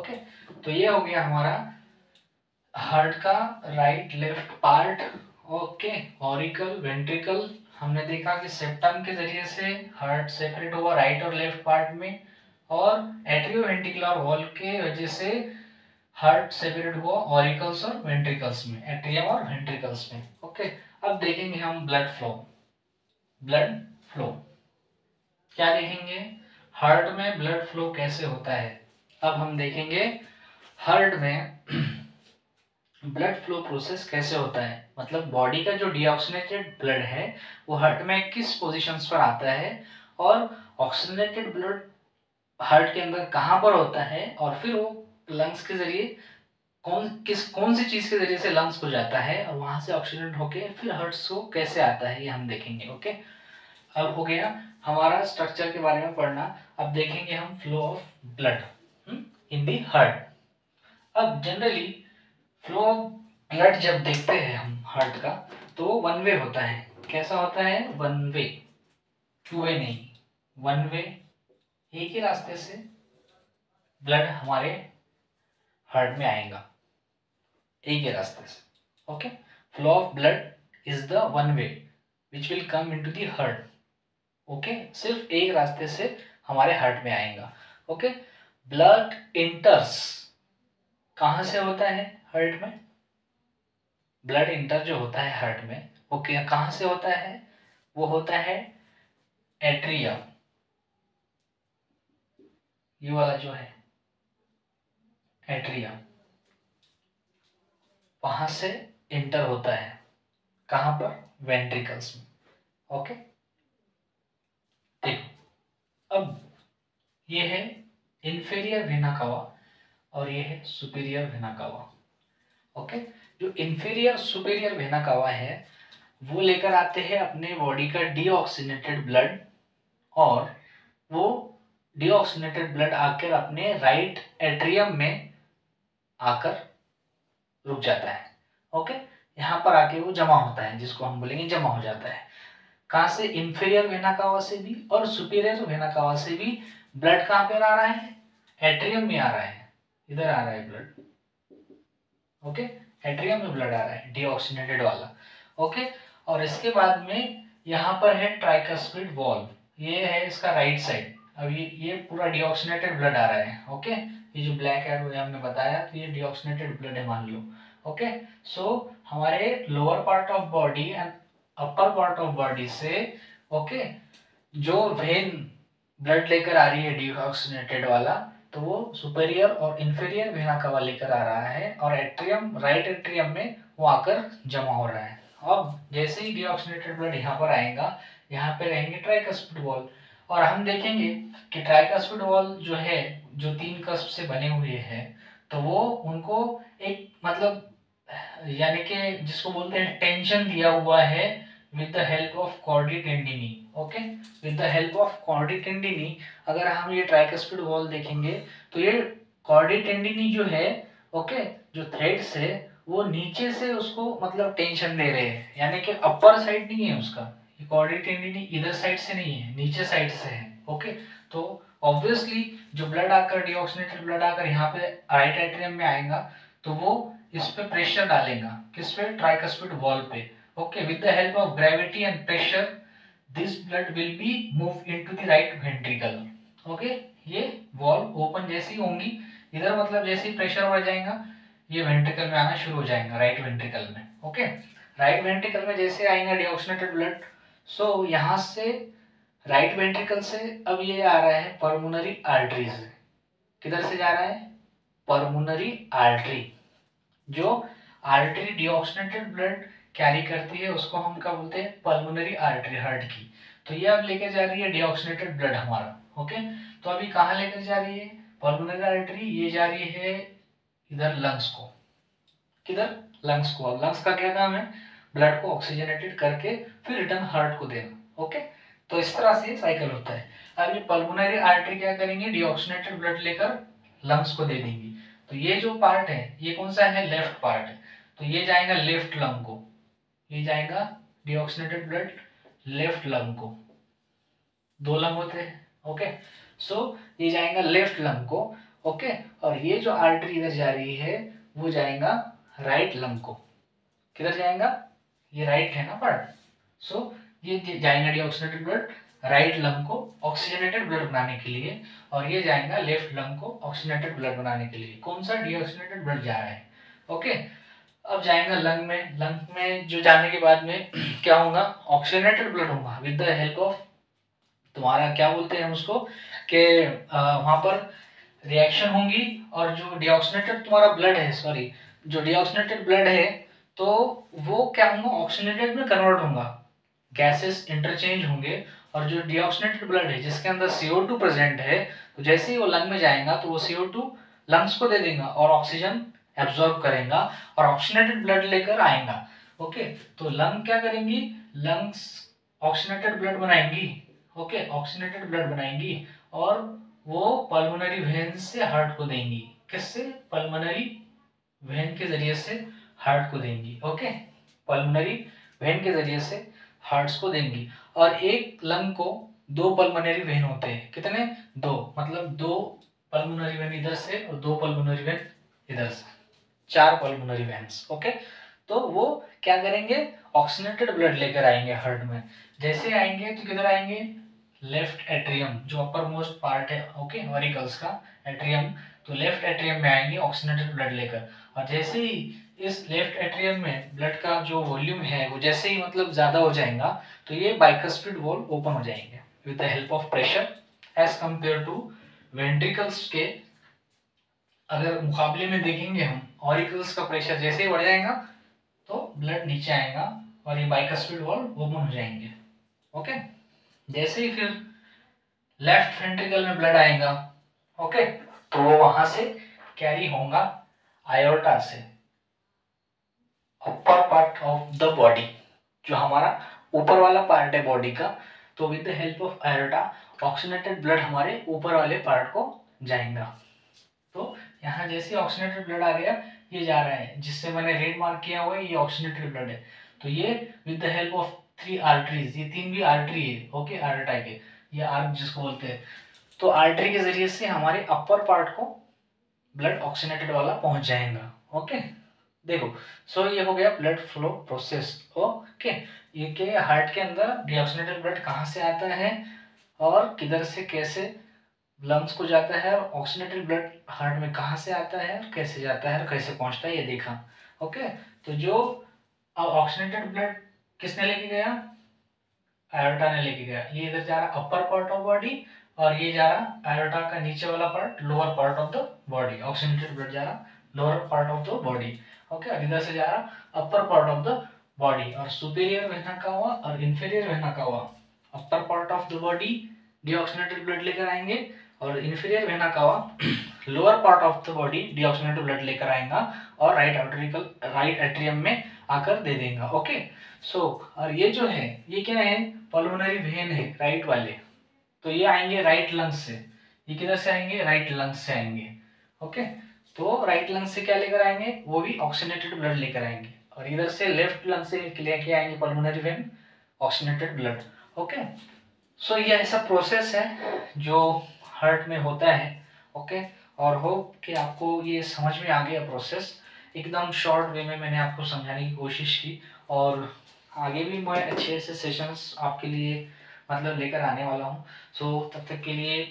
Okay, तो ये हो गया हमारा हार्ट का right left part. Okay, auricle ventricle हमने देखा कि सेप्टम के जरिए से हार्ट सेपरेट हुआ राइट और लेफ्ट पार्ट में, और एट्रियोवेंट्रिकुलर वॉल के वजह से हार्ट सेपरेट हुआ ऑरिकल्स और वेंट्रिकल्स में, एट्रियम और वेंट्रिकल्स में। ओके, अब देखेंगे हम ब्लड फ्लो। ब्लड फ्लो क्या देखेंगे, हार्ट में ब्लड फ्लो कैसे होता है। अब हम देखेंगे हार्ट में ब्लड फ्लो प्रोसेस कैसे होता है, मतलब बॉडी का जो डीऑक्सीनेटेड ब्लड है वो हार्ट में किस पोजीशंस पर आता है, और ऑक्सीजनेटेड ब्लड हार्ट के अंदर कहाँ पर होता है, और फिर वो लंग्स के जरिए कौन सी चीज के जरिए से लंग्स को जाता है, और वहां से ऑक्सीजन होके फिर हार्ट को कैसे आता है, ये हम देखेंगे। ओके, अब हो गया हमारा स्ट्रक्चर के बारे में पढ़ना। अब देखेंगे हम flow of blood in the heart. अब जनरली फ्लो ऑफ ब्लड जब देखते हैं हम हार्ट का, तो वन वे होता है। कैसा होता है, वन वे, टू वे नहीं, वन वे, एक ही रास्ते से ब्लड हमारे हार्ट में आएगा, एक ही रास्ते से। Okay, flow of blood is the one way which will come into the heart. Okay, सिर्फ एक रास्ते से हमारे हार्ट में आएगा। ओके, ब्लड इंटर्स कहाँ से होता है हार्ट में, ब्लड इंटर जो होता है हार्ट में वो कहाँ से होता है, वो होता है एट्रियम, ये वाला जो है एट्रियम, वहां से इंटर होता है, कहां पर, वेंट्रिकल्स में। ओके, देखो अब ये है इंफीरियर वेना कावा और ये है सुपीरियर वेना कावा। ओके, जो इंफीरियर सुपीरियर वेना कावा है वो लेकर आते हैं अपने बॉडी का डीऑक्सीनेटेड ब्लड, और वो डीऑक्सीनेटेड ब्लड आकर अपने राइट एट्रियम में आकर रुक जाता है। ओके, यहाँ पर आके वो जमा होता है, जिसको हम बोलेंगे जमा हो जाता है। कहाँ से, इंफीरियर वेना कावा से भी और सुपीरियर वेना कावा से भी ब्लड कहाँ पे आ रहा है, एट्रियम में आ रहा है, इधर आ रहा है ब्लड। ओके, एट्रियम में ब्लड आ रहा है डीऑक्सीनेटेड वाला। ओके, और इसके बाद में यहाँ पर है ट्राइकस्पिड वॉल्व, ये है इसका राइट साइड। अब ये पूरा डीऑक्सीनेटेड ब्लड आ रहा है। ओके, ये जो ब्लैक है वो हमने बताया, तो ये डीऑक्सीनेटेड ब्लड है मान लो। ओके, सो हमारे lower part of body and upper part of body से ओके जो वेन ब्लड लेकर आ रही है डीऑक्सीनेटेड वाला, तो वो सुपीरियर और इंफीरियर वेना कवा लेकर आ रहा है, और एट्रियम राइट एट्रियम में वो आकर जमा हो रहा है। अब जैसे ही डीऑक्सीनेटेड ब्लड यहाँ पर आएगा, यहाँ पे रहेंगे ट्राइकस्पिड वॉल, और हम देखेंगे कि ट्राइकस्पिड वॉल जो है, जो 3 कस्प से बने हुए हैं, तो वो उनको एक मतलब यानी कि जिसको बोलते हैं टेंशन दिया हुआ है with the help of chordae tendineae. Okay, with the help of chordae tendineae अगर हम ये ट्राइकस्पिड वॉल देखेंगे, तो ये कॉर्डी टेंडिनी जो है ओके, जो थ्रेड्स है वो नीचे से उसको मतलब टेंशन दे रहे हैं, यानी कि अपर साइड नहीं है उसका, ये कॉर्डी टेंडिनी इधर साइड से नहीं है, नीचे साइड से है। ओके, तो ऑब्वियसली जो ब्लड आकर डीऑक्सीनेटेड ब्लड आकर यहाँ पे राइट एट्रियम में आएगा, तो वो इस पे प्रेशर डालेगा, किस पे, ट्राइकस्पिड वॉल पे। Okay, with the help of gravity and pressure this blood will be move into the right ventricle. Okay, ये वॉल ओपन जैसी होंगी इधर, मतलब जैसे ही प्रेशर बढ़ जाएगा ये वेंट्रिकल में आना शुरू हो जाएगा, राइट वेंट्रिकल में। ओके, राइट वेंट्रिकल में जैसे आएगा डीऑक्सीनेटेड ब्लड, सो यहाँ से राइट वेंट्रिकल से अब ये आ रहा है पल्मोनरी आर्टरी से, किधर से जा रहा है, पल्मोनरी आर्टरी। जो आर्टरी डीऑक्सीनेटेड ब्लड कैरी करती है उसको हम क्या बोलते हैं, पल्मोनरी आर्टरी हार्ट की। तो ये अब लेकर जा रही है डीऑक्सीनेटेड ब्लड हमारा। ओके, तो अभी कहाँ लेकर जा रही है पल्मोनरी आर्टरी, ये जा रही है इधर लंग्स को, किधर, लंग्स को। अब लंग्स का क्या काम है, ब्लड को ऑक्सीजनेटेड करके फिर रिटर्न हार्ट को देना। ओके, तो इस तरह से साइकिल होता है। अब ये पल्मोनरी आर्टरी क्या करेंगे, डीऑक्सीनेटेड ब्लड लेकर लंग्स को दे देंगी। तो ये जो पार्ट है ये कौन सा है, लेफ्ट पार्ट है, तो ये जाएगा लेफ्ट लंग को, ये जाएगा डीऑक्सीनेटेड ब्लड लेफ्ट लंग को, 2 लंग होते हैं। ओके, सो ये जाएगा लेफ्ट लंग को, ओके। और ये जो आर्टरी इधर जा रही है वो जाएगा राइट लंग को। किधर जाएगा? ये राइट है ना पार्ट, सो ये जाएगा डीऑक्सीनेटेड ब्लड राइट लंग को ऑक्सीजनेटेड ब्लड बनाने के लिए, और ये जाएगा लेफ्ट लंग को ऑक्सीजनेटेड ब्लड बनाने के लिए। कौन सा? डीऑक्सीनेटेड ब्लड जा रहा है। ओके। अब जाएगा लंग में। लंग में जो जाने के बाद में क्या होगा? ऑक्सीजनेटेड ब्लड होगा विद द हेल्प ऑफ तुम्हारा क्या बोलते हैं उसको कि वहां पर रिएक्शन होंगी, और जो डीऑक्सीनेटेड तुम्हारा ब्लड है, सॉरी, जो डीऑक्सीनेटेड ब्लड है तो वो क्या होगा? ऑक्सीजनेटेड में कन्वर्ट होगा, गैसेस इंटरचेंज होंगे, और जो डीऑक्सीनेटेड ब्लड है जिसके अंदर CO2 प्रेजेंट है, तो जैसे ही वो लंग में जाएगा तो वो CO2 लंग्स को दे देगा और ऑक्सीजन एब्जॉर्ब करेगा और ऑक्सीजनेटेड ब्लड लेकर आएगा। ओके। तो लंग क्या करेंगी? लंग्स ऑक्सीजनेटेड ब्लड बनाएंगी। ओके, ऑक्सीजनेटेड ब्लड बनाएंगी और वो पल्मोनरी वेन से हार्ट को देंगी। किससे? पल्मोनरी वेन के जरिए से हार्ट को देंगी। ओके, पल्मोनरी वेन के जरिए से हार्ट्स को देंगी। और एक लंग को दो पल्मोनरी वेन होते हैं। कितने? दो, मतलब दो पल्मोनरी वेन इधर से और दो पल्मोनरी वेन इधर से, चार पल्मोनरी वेन्स। ओके। तो वो क्या करेंगे? ऑक्सीजनेटेड ब्लड लेकर आएंगे हार्ट में। जैसे आएंगे तो किधर आएंगे? लेफ्ट एट्रियम, जो अपर मोस्ट पार्ट है, ओके, ऑरिकल्स का एट्रियम, तो लेफ्ट एट्रियम में आएंगे ऑक्सीजनेटेड ब्लड लेकर। और जैसे ही इस लेफ्ट एट्रियम में ब्लड का जो वॉल्यूम है वो जैसे ही मतलब ज्यादा हो जाएगा तो ये बाइकस्पिड वॉल्व ओपन हो जाएंगे with the help of pressure as compare to ventricles के। अगर मुकाबले में देखेंगे हम, ऑरिकल्स का प्रेशर जैसे ही बढ़ जाएगा तो ब्लड नीचे आएगा और ये बाइकस्पिड वॉल्व ओपन हो जाएंगे। ओके। जैसे ही फिर लेफ्ट वेंट्रिकल में ब्लड आएगा, ओके, तो वो वहां से कैरी होगा आयोर्टा से, upper part of the body, जो हमारा ऊपर वाला पार्ट है बॉडी का। तो with the help of aorta oxygenated blood हमारे ऊपर वाले पार्ट को जाएगा। तो यहाँ जैसे ऑक्सीजनेटेड ब्लड आ गया, ये जा रहा है, जिससे मैंने रेड मार्क किया हुआ है, ये ऑक्सीजनेटेड ब्लड है। तो ये with the help of 3 arteries, ये 3 भी आर्टरी है, ओके, आर्टरी के, ये आर्क जिसको बोलते हैं, तो आर्टरी के जरिए से हमारे अपर पार्ट को ब्लड ऑक्सीजनेटेड वाला पहुंच जाएगा। ओके, देखो, सो ये हो गया ब्लड फ्लो प्रोसेस। ओके, ये के हार्ट के अंदर डीऑक्सीजनेटेड ब्लड कहाँ से आता है और किधर से कैसे लंग्स को जाता है, और ऑक्सीजनेटेड ब्लड हार्ट में कहाँ से आता है और कैसे जाता है और कैसे पहुंचता है, ये देखा। ओके, तो जो ऑक्सीजनेटेड ब्लड किसने लेके गया? आयोटा ने लेके गया। ये इधर जा रहा अपर पार्ट ऑफ बॉडी, और ये जा रहा आयोटा का नीचे वाला part, lower part of the body. Oxygenated blood जा रहा lower part of the body. Okay, और इधर से जा रहा अपर पार्ट ऑफ द बॉडी। और सुपीरियर वेना कावा और inferior vena cava, upper part of the body deoxygenated blood लेकर आएंगे, और inferior vena cava lower part of the body deoxygenated blood लेकर आएगा और राइट एट्रियम में आकर दे देगा। ओके, सो और ये जो है ये क्या है? पल्मोनरी वेन है राइट वाले, तो ये आएंगे राइट लंग्स से। ये किधर से आएंगे? राइट लंग्स से आएंगे। ओके, तो राइट लंग्स से क्या लेकर आएंगे? वो भी ऑक्सीजनेटेड ब्लड लेकर आएंगे। और इधर से लेफ्ट लंग से लेके आएंगे pulmonary vein oxygenated blood. Okay, so ये ऐसा प्रोसेस है जो हार्ट में होता है। ओके, और होप कि आपको ये समझ में आ गया प्रोसेस। एकदम शॉर्ट वे में मैंने आपको समझाने की कोशिश की, और आगे भी मैं अच्छे से सेशंस आपके लिए मतलब लेकर आने वाला हूँ। सो तब तक के लिए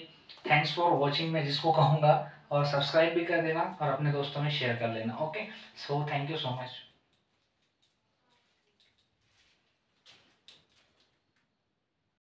थैंक्स फॉर वॉचिंग, मैं जिसको कहूँगा, और सब्सक्राइब भी कर देना और अपने दोस्तों में शेयर कर लेना। Okay, so thank you so much.